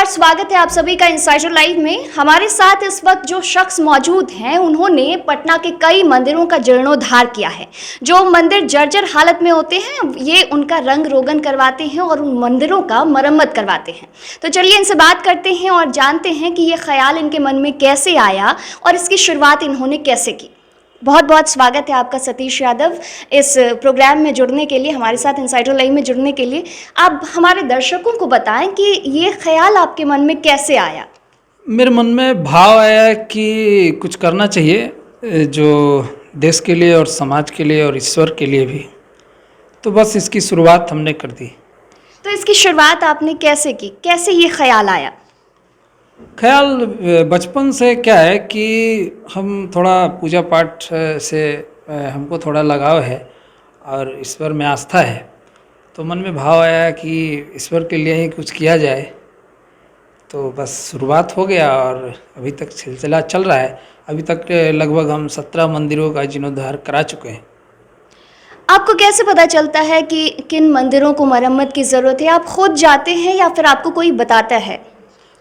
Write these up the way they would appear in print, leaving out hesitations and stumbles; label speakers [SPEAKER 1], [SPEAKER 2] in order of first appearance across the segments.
[SPEAKER 1] स्वागत है आप सभी का इनसाइडर लाइव में। हमारे साथ इस वक्त जो शख्स मौजूद हैं उन्होंने पटना के कई मंदिरों का जीर्णोद्धार किया है। जो मंदिर जर्जर हालत में होते हैं ये उनका रंग रोगन करवाते हैं और उन मंदिरों का मरम्मत करवाते हैं। तो चलिए इनसे बात करते हैं और जानते हैं कि ये ख्याल इनके मन में कैसे आया और इसकी शुरुआत इन्होंने कैसे की। बहुत बहुत स्वागत है आपका सतीश यादव इस प्रोग्राम में जुड़ने के लिए, हमारे साथ इनसाइडर लाइव में जुड़ने के लिए। आप हमारे दर्शकों को बताएं कि ये ख्याल आपके मन में कैसे आया।
[SPEAKER 2] मेरे मन में भाव आया कि कुछ करना चाहिए जो देश के लिए और समाज के लिए और ईश्वर के लिए भी। तो बस इसकी शुरुआत हमने कर दी।
[SPEAKER 1] तो इसकी शुरुआत आपने कैसे की, कैसे ये ख्याल आया?
[SPEAKER 2] ख्याल बचपन से क्या है कि हम थोड़ा पूजा पाठ से हमको थोड़ा लगाव है और ईश्वर में आस्था है। तो मन में भाव आया कि ईश्वर के लिए ही कुछ किया जाए। तो बस शुरुआत हो गया और अभी तक सिलसिला चल रहा है। अभी तक लगभग हम 17 मंदिरों का जीर्णोद्धार करा चुके हैं।
[SPEAKER 1] आपको कैसे पता चलता है कि किन मंदिरों को मरम्मत की ज़रूरत है? आप खुद जाते हैं या फिर आपको कोई बताता है?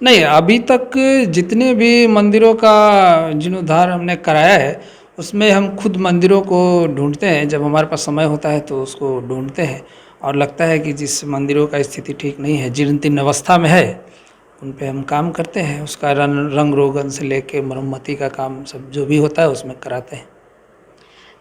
[SPEAKER 2] नहीं, अभी तक जितने भी मंदिरों का जीर्णोद्धार हमने कराया है उसमें हम खुद मंदिरों को ढूंढते हैं। जब हमारे पास समय होता है तो उसको ढूंढते हैं और लगता है कि जिस मंदिरों का स्थिति ठीक नहीं है, जीर्ण अवस्था में है, उन पे हम काम करते हैं। उसका रंग रोगन से लेके मरम्मती का काम सब जो भी होता है उसमें कराते हैं।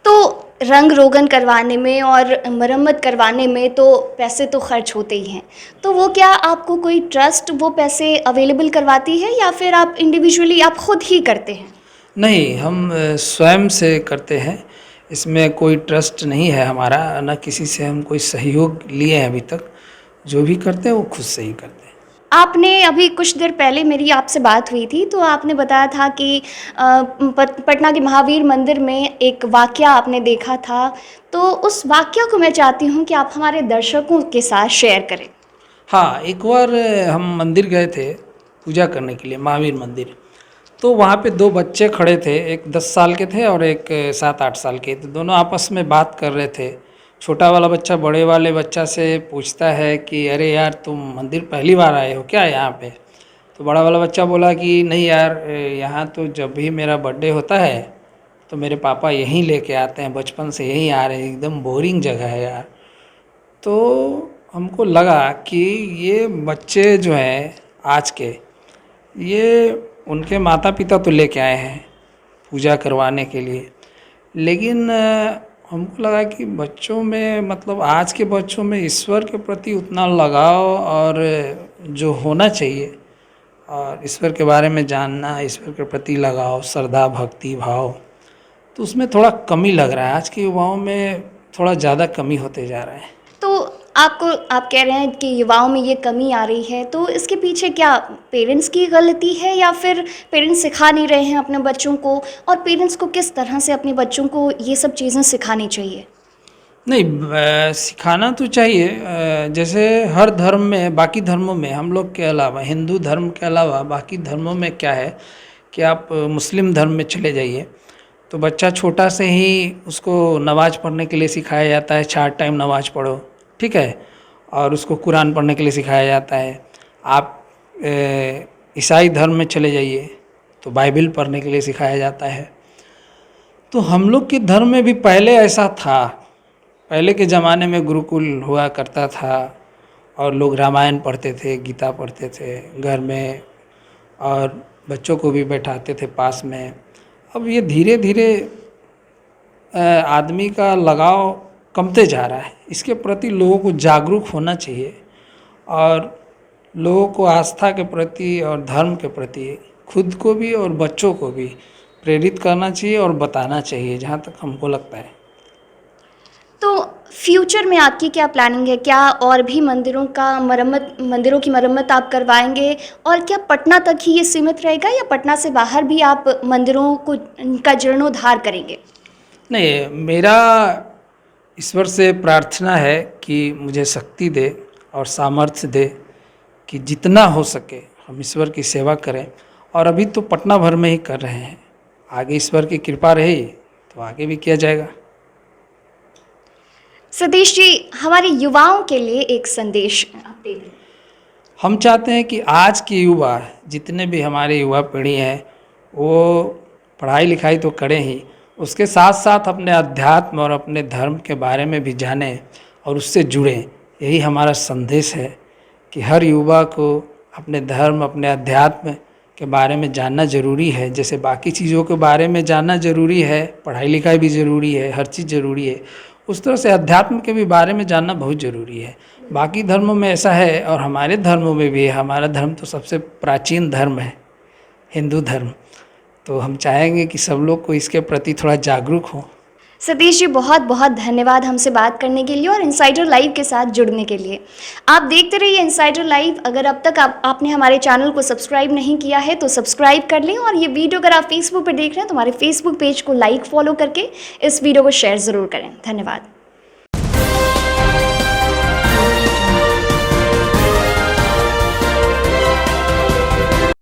[SPEAKER 1] तो रंग रोगन करवाने में और मरम्मत करवाने में तो पैसे तो खर्च होते ही हैं। तो वो क्या आपको कोई ट्रस्ट वो पैसे अवेलेबल करवाती है या फिर आप इंडिविजुअली आप खुद ही करते हैं?
[SPEAKER 2] नहीं, हम स्वयं से करते हैं। इसमें कोई ट्रस्ट नहीं है हमारा, न किसी से हम कोई सहयोग लिए हैं अभी तक। जो भी करते हैं वो खुद से ही करते हैं।
[SPEAKER 1] आपने अभी कुछ देर पहले मेरी आपसे बात हुई थी तो आपने बताया था कि पटना के महावीर मंदिर में एक वाकया आपने देखा था। तो उस वाकया को मैं चाहती हूँ कि आप हमारे दर्शकों के साथ शेयर करें।
[SPEAKER 2] हाँ, एक बार हम मंदिर गए थे पूजा करने के लिए, महावीर मंदिर। तो वहाँ पे दो बच्चे खड़े थे, एक 10 साल के थे और एक 7-8 साल के। तो दोनों आपस में बात कर रहे थे। छोटा वाला बच्चा बड़े वाले बच्चा से पूछता है कि अरे यार, तुम मंदिर पहली बार आए हो क्या यहाँ पे? तो बड़ा वाला बच्चा बोला कि नहीं यार, यहाँ तो जब भी मेरा बर्थडे होता है तो मेरे पापा यहीं लेके आते हैं, बचपन से यहीं आ रहे हैं, एकदम बोरिंग जगह है यार। तो हमको लगा कि ये बच्चे जो हैं आज के, ये उनके माता पिता तो लेके आए हैं पूजा करवाने के लिए, लेकिन हमको लगा कि बच्चों में, मतलब आज के बच्चों में ईश्वर के प्रति उतना लगाव और जो होना चाहिए और ईश्वर के बारे में जानना, ईश्वर के प्रति लगाव, श्रद्धा, भक्ति भाव, तो उसमें थोड़ा कमी लग रहा है। आज के युवाओं में थोड़ा ज़्यादा कमी होते जा रहा है।
[SPEAKER 1] तो आप कह रहे हैं कि युवाओं में ये कमी आ रही है, तो इसके पीछे क्या पेरेंट्स की गलती है या फिर पेरेंट्स सिखा नहीं रहे हैं अपने बच्चों को? और पेरेंट्स को किस तरह से अपने बच्चों को ये सब चीज़ें सिखानी चाहिए?
[SPEAKER 2] नहीं, सिखाना तो चाहिए। जैसे हर धर्म में, बाकी धर्मों में, हम लोग के अलावा, हिंदू धर्म के अलावा बाकी धर्मों में क्या है कि आप मुस्लिम धर्म में चले जाइए तो बच्चा छोटा से ही उसको नमाज़ पढ़ने के लिए सिखाया जाता है। 4 टाइम नमाज़ पढ़ो, ठीक है, और उसको कुरान पढ़ने के लिए सिखाया जाता है। आप ईसाई धर्म में चले जाइए तो बाइबल पढ़ने के लिए सिखाया जाता है। तो हम लोग के धर्म में भी पहले ऐसा था। पहले के ज़माने में गुरुकुल हुआ करता था और लोग रामायण पढ़ते थे, गीता पढ़ते थे घर में और बच्चों को भी बैठाते थे पास में। अब ये धीरे धीरे आदमी का लगाव कमते जा रहा है। इसके प्रति लोगों को जागरूक होना चाहिए और लोगों को आस्था के प्रति और धर्म के प्रति खुद को भी और बच्चों को भी प्रेरित करना चाहिए और बताना चाहिए, जहाँ तक हमको लगता है।
[SPEAKER 1] तो फ्यूचर में आपकी क्या प्लानिंग है? क्या और भी मंदिरों की मरम्मत आप करवाएंगे? और क्या पटना तक ही ये सीमित रहेगा या पटना से बाहर भी आप मंदिरों का जीर्णोद्धार करेंगे?
[SPEAKER 2] नहीं, मेरा ईश्वर से प्रार्थना है कि मुझे शक्ति दे और सामर्थ्य दे कि जितना हो सके हम ईश्वर की सेवा करें। और अभी तो पटना भर में ही कर रहे हैं, आगे ईश्वर की कृपा रही तो आगे भी किया जाएगा।
[SPEAKER 1] सतीश जी, हमारे युवाओं के लिए एक संदेश आप दे दें।
[SPEAKER 2] हम चाहते हैं कि आज की युवा, जितने भी हमारे युवा पीढ़ी हैं, वो पढ़ाई लिखाई तो करें ही, उसके साथ साथ अपने अध्यात्म और अपने धर्म के बारे में भी जानें और उससे जुड़ें। यही हमारा संदेश है कि हर युवा को अपने धर्म, अपने अध्यात्म के बारे में जानना ज़रूरी है। जैसे बाकी चीज़ों के बारे में जानना ज़रूरी है, पढ़ाई लिखाई भी ज़रूरी है, हर चीज़ ज़रूरी है, उस तरह से अध्यात्म के भी बारे में जानना बहुत ज़रूरी है। बाकी धर्मों में ऐसा है और हमारे धर्मों में भी है। हमारा धर्म तो सबसे प्राचीन धर्म है, हिंदू धर्म। तो हम चाहेंगे कि सब लोग को इसके प्रति थोड़ा जागरूक हों।
[SPEAKER 1] सतीश जी, बहुत बहुत धन्यवाद हमसे बात करने के लिए और इनसाइडर लाइव के साथ जुड़ने के लिए। आप देखते रहिए इनसाइडर लाइव। अगर अब तक आपने हमारे चैनल को सब्सक्राइब नहीं किया है तो सब्सक्राइब कर लें, और ये वीडियो अगर आप फेसबुक पर देख रहे हैं तो हमारे फेसबुक पेज को लाइक फॉलो करके इस वीडियो को शेयर ज़रूर करें। धन्यवाद।